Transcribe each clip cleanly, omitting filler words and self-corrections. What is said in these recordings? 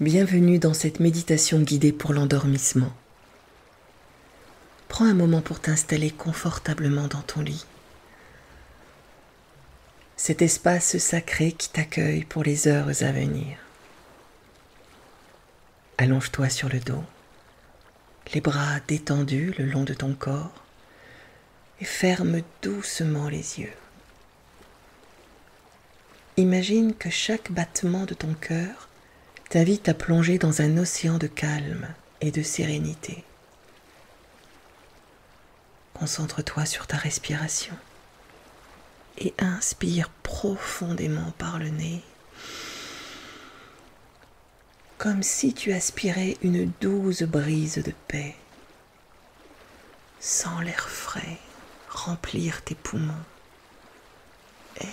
Bienvenue dans cette méditation guidée pour l'endormissement. Prends un moment pour t'installer confortablement dans ton lit. Cet espace sacré qui t'accueille pour les heures à venir. Allonge-toi sur le dos, les bras détendus le long de ton corps et ferme doucement les yeux. Imagine que chaque battement de ton cœur t'invite à plonger dans un océan de calme et de sérénité. Concentre-toi sur ta respiration et inspire profondément par le nez, comme si tu aspirais une douce brise de paix. Sens l'air frais remplir tes poumons. Et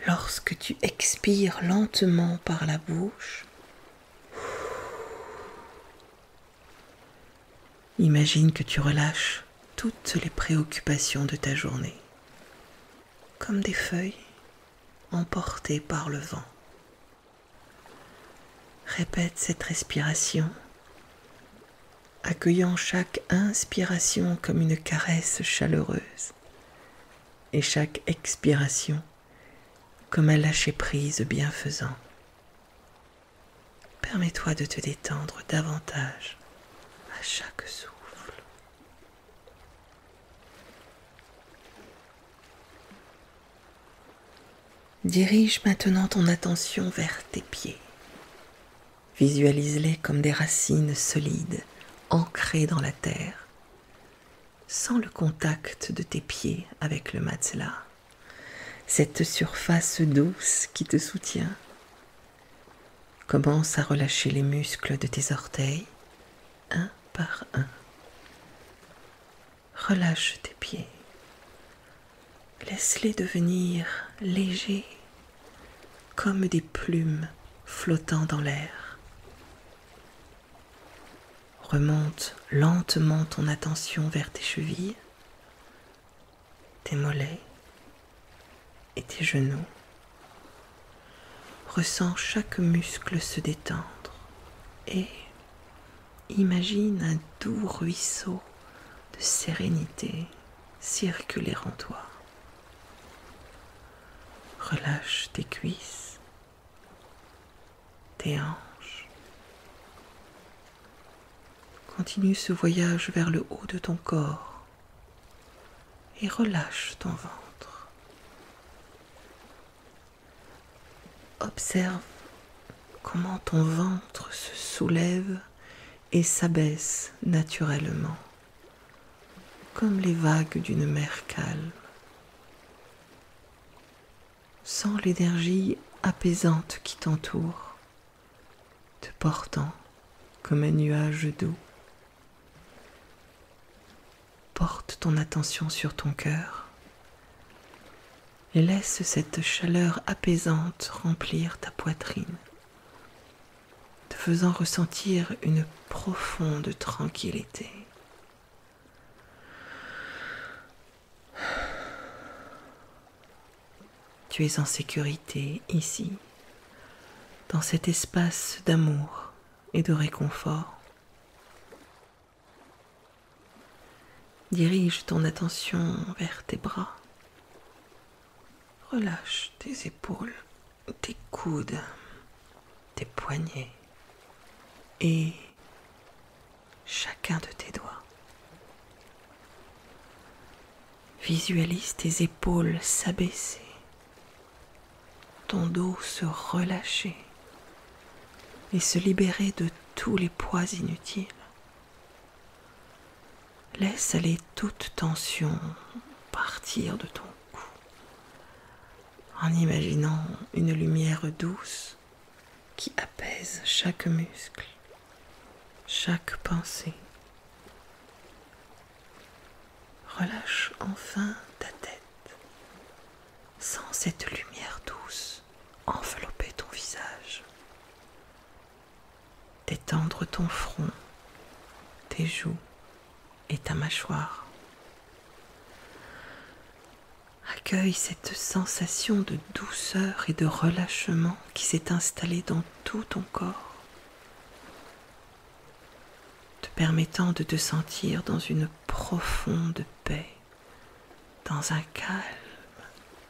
lorsque tu expires lentement par la bouche, imagine que tu relâches toutes les préoccupations de ta journée, comme des feuilles emportées par le vent. Répète cette respiration, accueillant chaque inspiration comme une caresse chaleureuse et chaque expiration comme un lâcher-prise bienfaisant. Permets-toi de te détendre davantage à chaque souffle. Dirige maintenant ton attention vers tes pieds. Visualise-les comme des racines solides, ancrées dans la terre. Sens le contact de tes pieds avec le matelas, cette surface douce qui te soutient. Commence à relâcher les muscles de tes orteils, un par un. Relâche tes pieds. Laisse-les devenir légers, comme des plumes flottant dans l'air. Remonte lentement ton attention vers tes chevilles, tes mollets et tes genoux. Ressens chaque muscle se détendre et imagine un doux ruisseau de sérénité circuler en toi. Relâche tes cuisses, tes hanches. Continue ce voyage vers le haut de ton corps et relâche ton ventre. Observe comment ton ventre se soulève et s'abaisse naturellement, comme les vagues d'une mer calme. Sens l'énergie apaisante qui t'entoure, te portant comme un nuage doux. Porte ton attention sur ton cœur et laisse cette chaleur apaisante remplir ta poitrine, te faisant ressentir une profonde tranquillité. Tu es en sécurité ici, dans cet espace d'amour et de réconfort. Dirige ton attention vers tes bras. Relâche tes épaules, tes coudes, tes poignets et chacun de tes doigts. Visualise tes épaules s'abaisser, ton dos se relâcher et se libérer de tous les poids inutiles. Laisse aller toute tension partir de ton cou, en imaginant une lumière douce qui apaise chaque muscle, chaque pensée. Relâche enfin ta tête. Sens cette lumière douce envelopper ton visage. Détendre ton front, tes joues et ta mâchoire. Accueille cette sensation de douceur et de relâchement qui s'est installée dans tout ton corps, te permettant de te sentir dans une profonde paix, dans un calme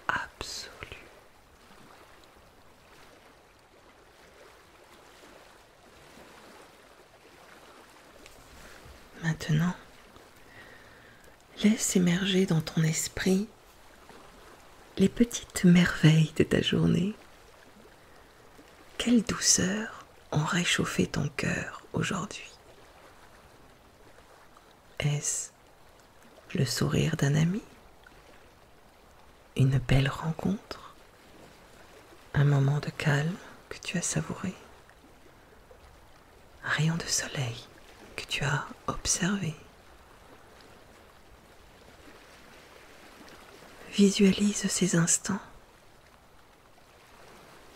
absolu. Maintenant, laisse émerger dans ton esprit les petites merveilles de ta journée. Quelle douceur ont réchauffé ton cœur aujourd'hui? Est-ce le sourire d'un ami? Une belle rencontre? Un moment de calme que tu as savouré? Un rayon de soleil que tu as observé? Visualise ces instants,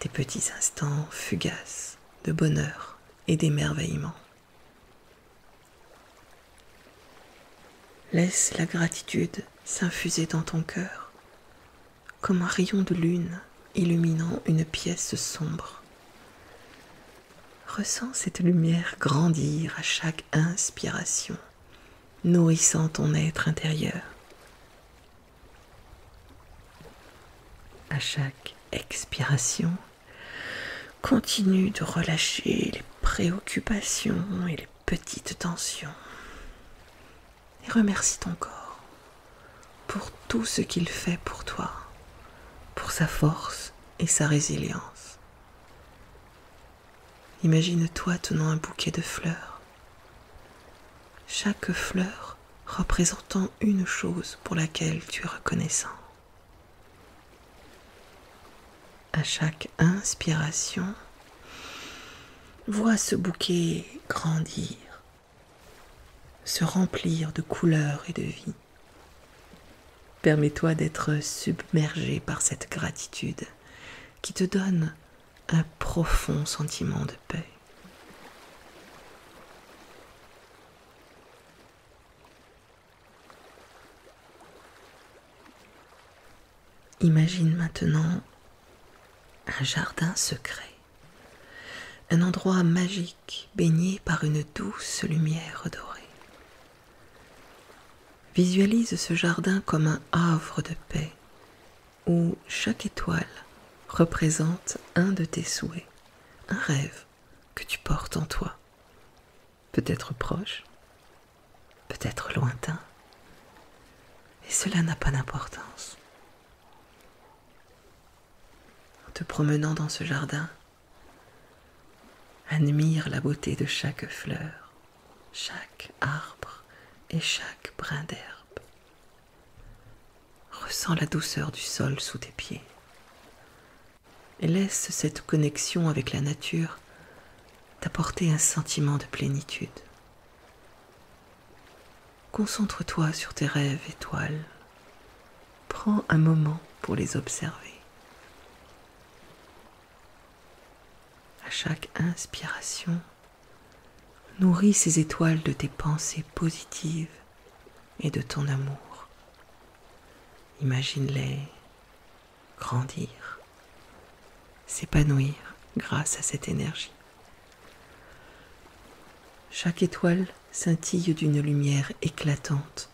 des petits instants fugaces de bonheur et d'émerveillement. Laisse la gratitude s'infuser dans ton cœur, comme un rayon de lune illuminant une pièce sombre. Ressens cette lumière grandir à chaque inspiration, nourrissant ton être intérieur. À chaque expiration, continue de relâcher les préoccupations et les petites tensions. Et remercie ton corps pour tout ce qu'il fait pour toi, pour sa force et sa résilience. Imagine-toi tenant un bouquet de fleurs, chaque fleur représentant une chose pour laquelle tu es reconnaissant. À chaque inspiration, vois ce bouquet grandir, se remplir de couleurs et de vie. Permets-toi d'être submergé par cette gratitude qui te donne un profond sentiment de paix. Imagine maintenant un jardin secret, un endroit magique baigné par une douce lumière dorée. Visualise ce jardin comme un havre de paix où chaque étoile représente un de tes souhaits, un rêve que tu portes en toi, peut-être proche, peut-être lointain, et cela n'a pas d'importance. En te promenant dans ce jardin, admire la beauté de chaque fleur, chaque arbre et chaque brin d'herbe. Ressens la douceur du sol sous tes pieds et laisse cette connexion avec la nature t'apporter un sentiment de plénitude. Concentre-toi sur tes rêves étoiles. Prends un moment pour les observer. À chaque inspiration, nourris ces étoiles de tes pensées positives et de ton amour. Imagine-les grandir, s'épanouir grâce à cette énergie. Chaque étoile scintille d'une lumière éclatante,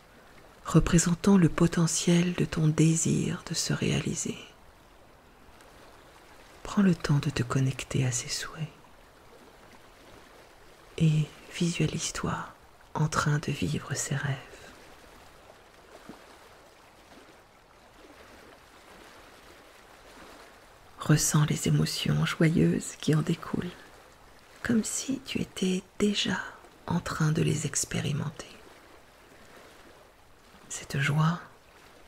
représentant le potentiel de ton désir de se réaliser. Prends le temps de te connecter à ces souhaits et visualise-toi en train de vivre ces rêves. Ressens les émotions joyeuses qui en découlent, comme si tu étais déjà en train de les expérimenter. Cette joie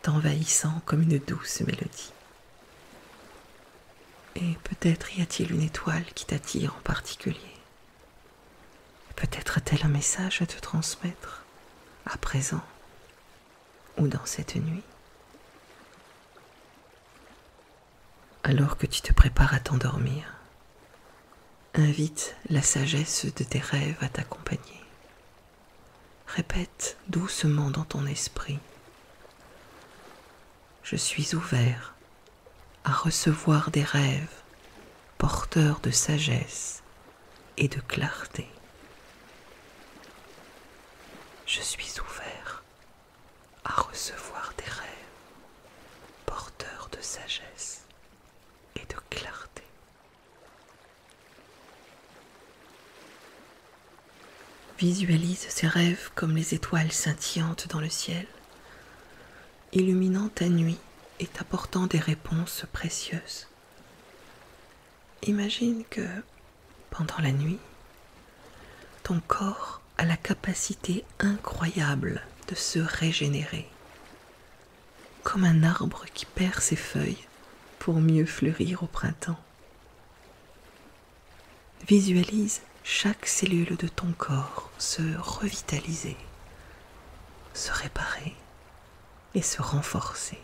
t'envahissant comme une douce mélodie. Et peut-être y a-t-il une étoile qui t'attire en particulier. Peut-être a-t-elle un message à te transmettre, à présent ou dans cette nuit. Alors que tu te prépares à t'endormir, invite la sagesse de tes rêves à t'accompagner. Répète doucement dans ton esprit: je suis ouvert à recevoir des rêves porteurs de sagesse et de clarté. Je suis ouvert à recevoir des rêves porteurs de sagesse et de clarté. Visualise ces rêves comme les étoiles scintillantes dans le ciel, illuminant ta nuit et t'apportant des réponses précieuses. Imagine que, pendant la nuit, ton corps a la capacité incroyable de se régénérer, comme un arbre qui perd ses feuilles pour mieux fleurir au printemps. Visualise chaque cellule de ton corps se revitaliser, se réparer et se renforcer.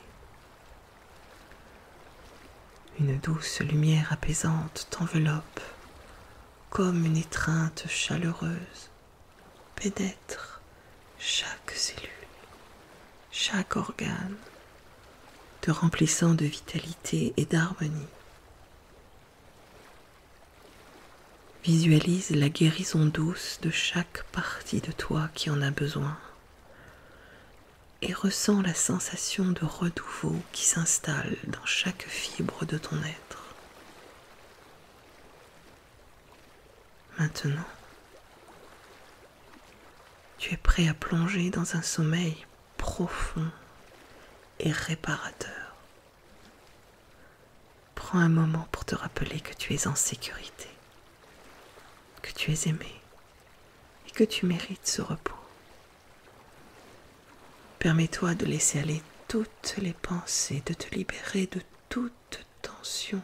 Une douce lumière apaisante t'enveloppe comme une étreinte chaleureuse, pénètre chaque cellule, chaque organe, te remplissant de vitalité et d'harmonie. Visualise la guérison douce de chaque partie de toi qui en a besoin et ressens la sensation de renouveau qui s'installe dans chaque fibre de ton être. Maintenant, tu es prêt à plonger dans un sommeil profond et réparateur. Prends un moment pour te rappeler que tu es en sécurité, que tu es aimé et que tu mérites ce repos. Permets-toi de laisser aller toutes les pensées, de te libérer de toute tension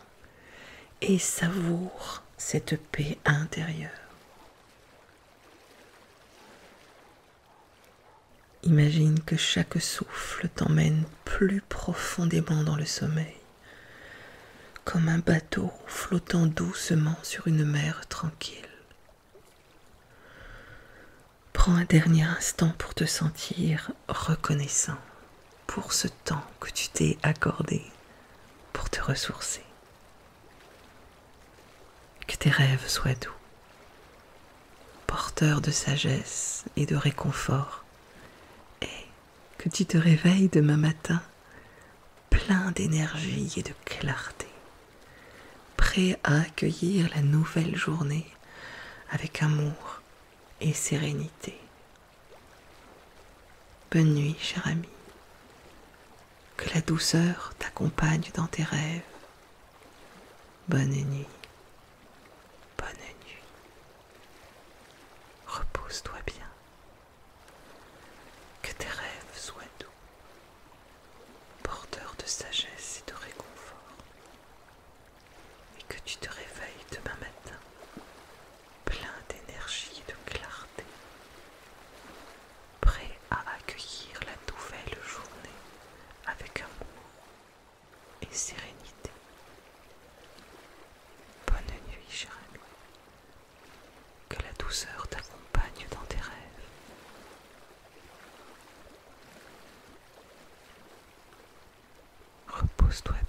et savoure cette paix intérieure. Imagine que chaque souffle t'emmène plus profondément dans le sommeil, comme un bateau flottant doucement sur une mer tranquille. Prends un dernier instant pour te sentir reconnaissant pour ce temps que tu t'es accordé pour te ressourcer. Que tes rêves soient doux, porteurs de sagesse et de réconfort, et que tu te réveilles demain matin plein d'énergie et de clarté, prêt à accueillir la nouvelle journée avec amour et sérénité. Bonne nuit, cher ami. Que la douceur t'accompagne dans tes rêves. Bonne nuit. Bonne nuit. Repose-toi bien. Que tes rêves soient doux, porteurs de sagesse et de réconfort. Et que tu te réveilles demain matin plein d'énergie et de clarté, prêt à accueillir la nouvelle journée avec amour et sérénité. Bonne nuit, cher ami. Que la douceur t'accompagne dans tes rêves. Repose-toi bien.